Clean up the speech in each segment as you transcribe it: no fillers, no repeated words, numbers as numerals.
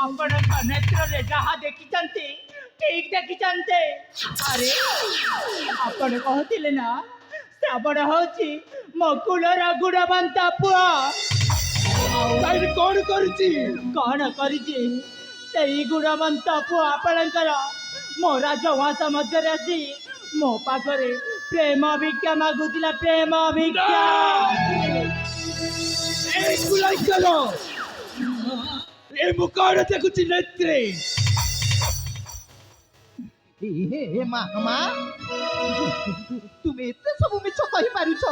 आपण नेत्र जहा देखी ठीक देखी अरे आपण कहते ना श्रावण हूँ मो कुलर गुणवंता पुआ कौन कर गुणवंत पुआ आपणकर मो राजवास मध्य आसी मो पाखरे प्रेम भिक्षा मागुला प्रेम भिक्षा देखुची नेत्रे मामा तुम्हें एत सब मिछ कहि पारुछ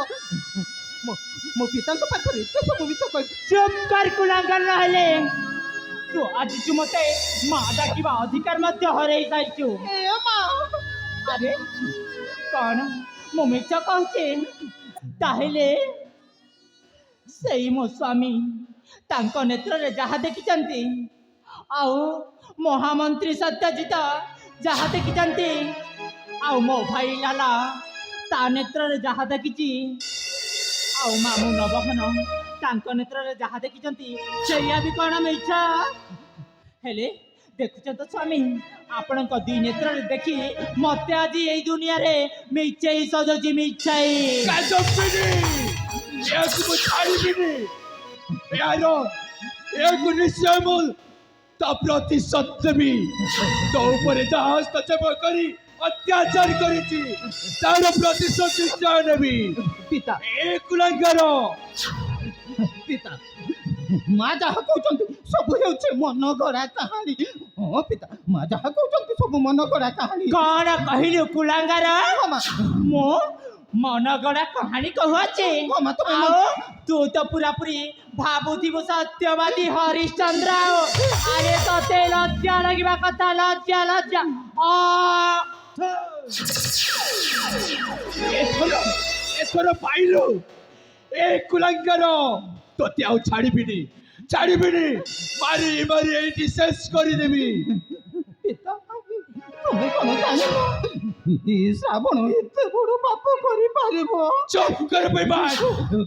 मो पिता पाखरे एत सब मिछ कहि चुप कर कुलांगर रहले तू आज तू मते माँ डाकिबा अधिकार मध्य हरई जाइछु ए माँ अरे कौन मो मिछ कहछे ताहेले सेई मो स्वामी तांको नेत्र रे जहा देखिचंती आउ महामंत्री सत्यजित जहा देखिचंती आउ मो भाई लाला ता नेत्र रे जहा देखिची आउ मामू नबहन तांको नेत्र रे जहा देखिचंती सेया भी कोन मिछा हेले देखुछ तो स्वामी आपण को दी नेत्र रे देखी मते आज एई दुनिया रे मिछाई सजोजी मिछाई काजपिनी एक को छाड़ीबिनी यारो एक निश्चय मोल ता प्रति सत्यमी तो ऊपर हस्तक्षेप करी अत्याचार करिछि तार प्रतिशोध निश्चय नेबी पिता ए कुलांगर पिता माँ जहा कहते सब हे मन गढ़ा कहानी हाँ पिता माँ जहा कहते सब मन गढ़ा कहानी कौन कहलु कुलांगर मो मन गढ़ा कहानी कहूचे तू तो पूरा पूरी भावुथिबु सत्यवादी हरिश्चंद्र अरे तते लज्जा लगिबा कथा लज्जा लज्जा एथर पाइलु ए कुलांगर तोते आउ छाड़ीबिनी मारी मारी एटी शेष करी देबी पिता तुम्हें कौन जान श्रावण एत बड़ पाप करि पारिबो चुप कर बेमान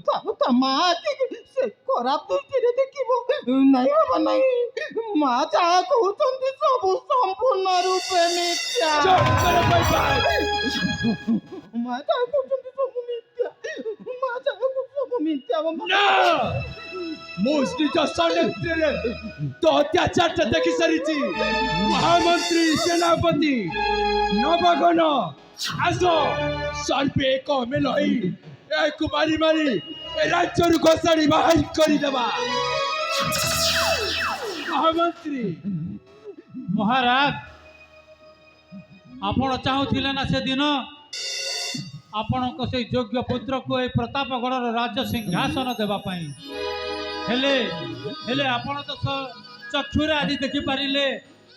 ता माँ से खराब दृष्टि देखिबो नहीं हबा नहीं माँ जहा कहते सब संपूर्ण रूपे मिथ्या चुप कर बेमान माँ जहा कहते सब मिथ्या माँ जहा सब मिथ्या ना मुस्लिम नेत्र तो अत्याचार देखी सारी महामंत्री सेनापति नवगण आसो सर्पे एक मेल मारी मारी राज्य घोषाड़ी बाहर करदेवा महामंत्री महाराज आपण चाहूले ना से दिन आपण को से योग्य पुत्र को ए प्रतापगढ़ राज्य सिंहासन देवाई हेले हेले आपण तो चक्षुरे आज देखी पारिले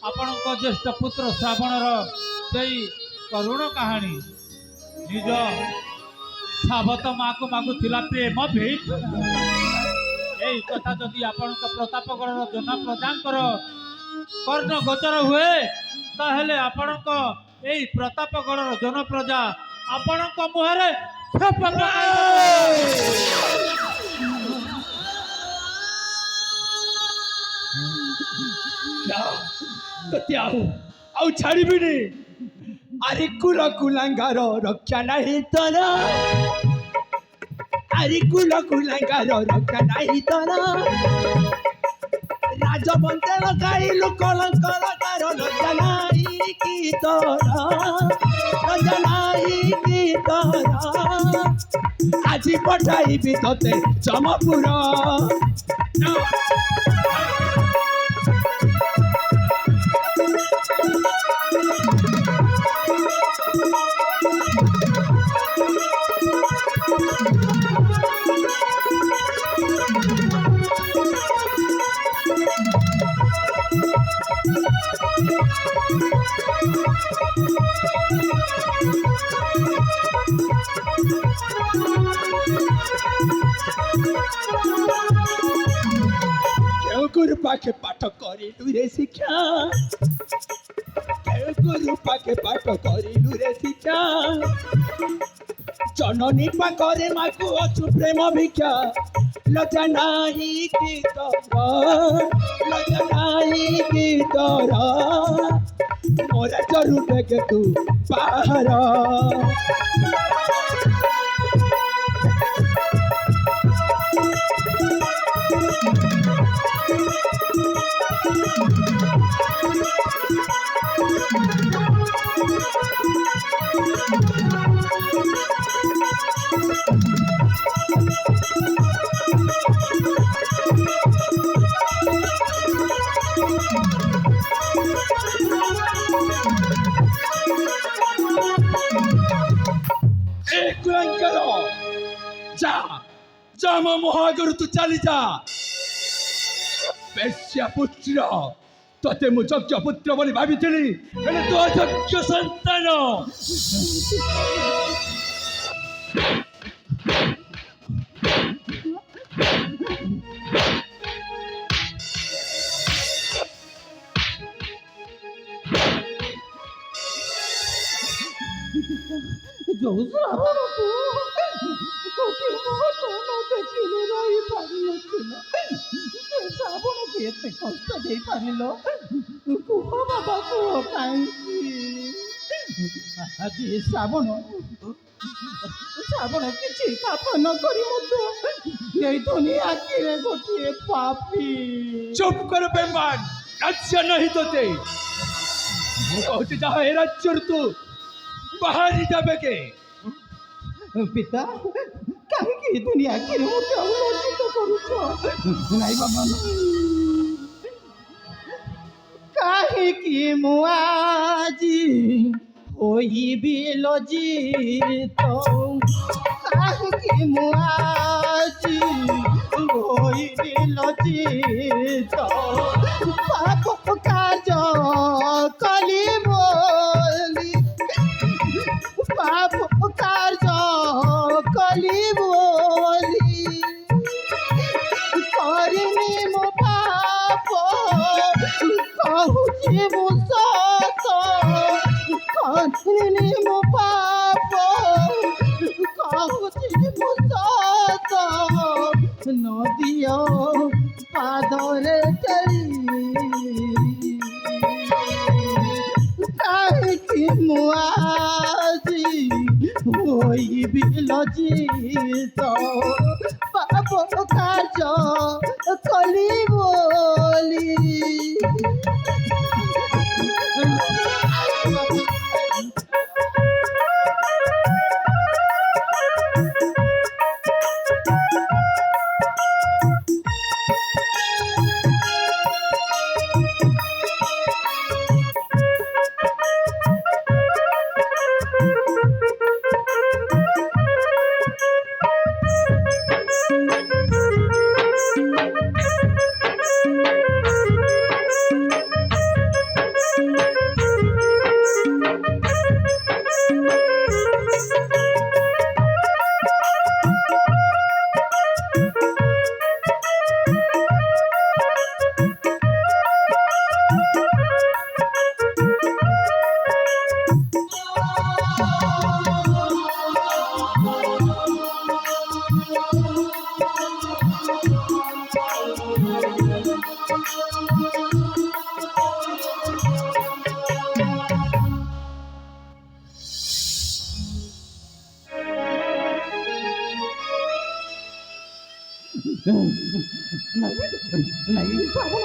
आपण को ज्येष्ठ पुत्र श्रावणर से करुण कहानी निज सावत माँ को मागुला प्रेम भेट यही कथा जदि आपण प्रतापगढ़ जना प्रजांकर कर्ण गोचर हुए ताहेले आपण यही प्रतापगढ़ जन प्रजा आपण मुहरे आउ छाड़ीबिनी अरे कुल कुलांगार रक्षा नहीं तर अरे कुल कुलांगार रक्षा नहीं तर राजबंदे लगाइलु कलंकर लज्जा नहीं की तर लज्जा नहीं की तर आज पठाइबी तोते जमपुर गुरु पाखे पाठ करिलु रे शिक्षा गुरु पाखे पाठ करिलु रे शिक्षा जननी पाखरे माँ को अच्छु प्रेम भिक्षा লজ্জা নাহি কি তোর লজ্জা নাহি কি তোর মোরা চরু থেকে তু পাহাড় কুলাঙ্গার যা যা মা মহাগুরু তু চালি যা বেশ্যা পুত্র তোতে মু যজ্ঞ পুত্র বলি ভাবিଥିଲି ହେଲେ ତୁ ଅଯୋଗ୍ୟ ସନ୍ତାନ ଯୋଉ ଶ୍ରାବଣକୁ ଗୋଟିଏ ମୁହୂର୍ତ୍ତ ନ ଦେଖିଲେ ରହିପାରିନଥିଲା ସେ ଶ୍ରାବଣକୁ ଏତେ କଷ୍ଟ ଦେଇପାରିଲ କୁହ ବାବା କୁହ କାହିଁକି ଆଜି ଶ୍ରାବଣ କିଛି ପାପ ନ କରି ମଧ୍ୟ ଏଇ ଦୁନିଆ ଆଖିରେ ଗୋଟିଏ ପାପୀ চুপ কর বেমান রাজ্য ନାହିଁ তোতে ମୁଁ କହୁଛି ଯାହା ଏ ରାଜ୍ୟରୁ ତୁ ବାହାରି ଯାବେ କେ ପିତା କାହିଁକି ଏ ଦୁନିଆ ଆଖିରେ ମୋତେ ଆଉ ଲଜ୍ଜିତ କରୁଛ ନାଇଁ ବାବା କାହିଁକି ମୁଁ ଆଜି ହୋଇବି ଲଜ୍ଜିତ କାହିଁକି ମୁଁ ଆଜି ହୋଇବି ଲଜ୍ଜିତ ପାପ କାର୍ଯ୍ୟ କଲି ବୋଲି পাপ কার্য কলিব করিনি মো পাপ কহুছি মু সত করিনি মো পাপ কহুছি মু সত নদিও পাদরে চলি কাহিকি মু আজি ହୋଇବି ଲଜ୍ଜିତ ପାପ କାର୍ଯ୍ୟ କଲି ବୋଲି ନାଇଁ ଶ୍ରାବଣ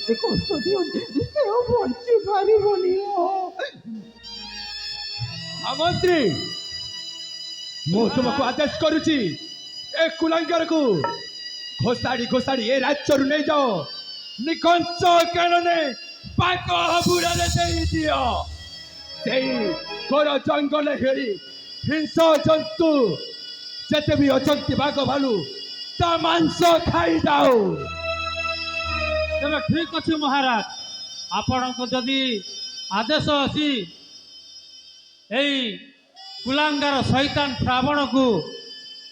ଏ କଷ୍ଟ ଦିଅନ୍ତି ସେ ଆଉ ବଞ୍ଚି ପାରିବନି ମନ୍ତ୍ରୀ ମୁଁ ତୁମକୁ ଆଦେଶ କରୁଛି ଏ କୁଲାଙ୍ଗରକୁ ଘୋଷାଡ଼ି ଘୋଷାଡ଼ି ଏ ରାଜ୍ୟରୁ ନେଇଯାଅ ନିକଞ୍ଚ କାରଣେ ପାକ ହାବୁଡ଼ରେ ଦେଇଦିଅ ସେଇ ଘୋର ଜଙ୍ଗଲ ହେଳି ହିଂସ ଜନ୍ତୁ ଯେତେ ବି ଅଛନ୍ତି ବାଘ ଭାଲୁ ତା ମାଂସ ଖାଇଯାଉ ତେବେ ଠିକ୍ ଅଛି ମହାରାଜ ଆପଣଙ୍କ ଯଦି ଆଦେଶ ଅଛି ଏଇ କୁଲାଙ୍ଗାର ଶୈତାନ ଶ୍ରାବଣକୁ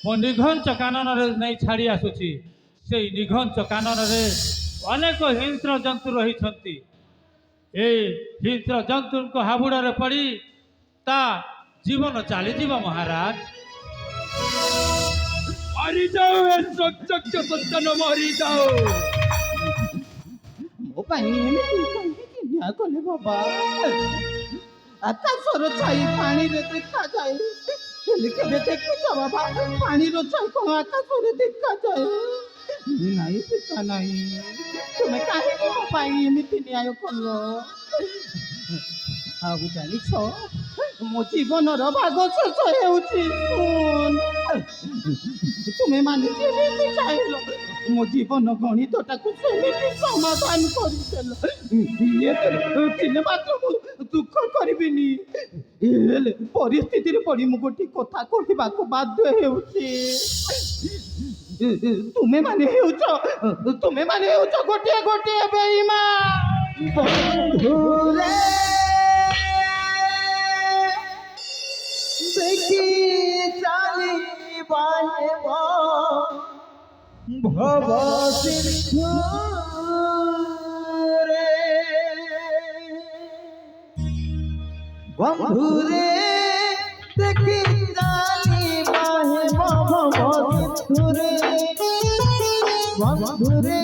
ମୋ ନିଘଞ୍ଚ କାନନରେ ନେଇ ଛାଡ଼ି ଆସୁଛି ସେଇ ନିଘଞ୍ଚ କାନନରେ ଅନେକ ହିଂସ୍ର ଜନ୍ତୁ ରହିଛନ୍ତି এই ହିଂସ୍ର ଜନ୍ତୁଙ୍କ ହାବୁଡ଼ରେ ପଡ଼ି ତା ଜୀବନ ଚାଲିଯିବ ମହାରାଜ ମାରିଯାଉ ଏ ଚକଚକ୍ୟ ସନ୍ତାନ ମାରିଯାଉ। ମୋ ପାଇଁ ଏମିତି କାହିଁକି ନ୍ୟାୟ କଲେ ବାବା? ଆକାଶର ଛାଇ ପାଣିରେ ଦେଖାଯାଏ, ହେଲେ କେବେ ଦେଖିଛ ବାବା ପାଣିର ଛାଇ କ'ଣ ଆକାଶରେ ଦେଖାଯାଏ? ନାଇଁ ପିତା ନାହିଁ, ତୁମେ କାହିଁକି ମୋ ପାଇଁ ଏମିତି ନ୍ୟାୟ କଲ? ଆଉ ଜାଣିଛ ମୋ ଜୀବନର ଭାଗ ଶେଷ ହେଉଛି। ତୁମେ ମାନେ ଯେମିତି ଚାହିଁଲ ମୋ ଜୀବନ ଗଣିତଟାକୁ ସେମିତି ସମାଧାନ କରିଦେଲ। ଥିଲେ ମାତ୍ର ମୁଁ ଦୁଃଖ କରିବିନି, ହେଲେ ପରିସ୍ଥିତିରେ ପଡ଼ି ମୁଁ ଗୋଟିଏ କଥା କହିବାକୁ ବାଧ୍ୟ ହେଉଛି। ତୁମେ ମାନେ ହେଉଛ ଗୋଟିଏ ଗୋଟିଏ ବେଈମାନ। ବନ୍ଧୁରେ ଦେଖି ଚାଲିବାଏ ଭବ ସିନ୍ଧୁରେ, ବନ୍ଧୁରେ ଦେଖି ଚାଲିବାଏ ଭବ ସିନ୍ଧୁରେ, ବନ୍ଧୁରେ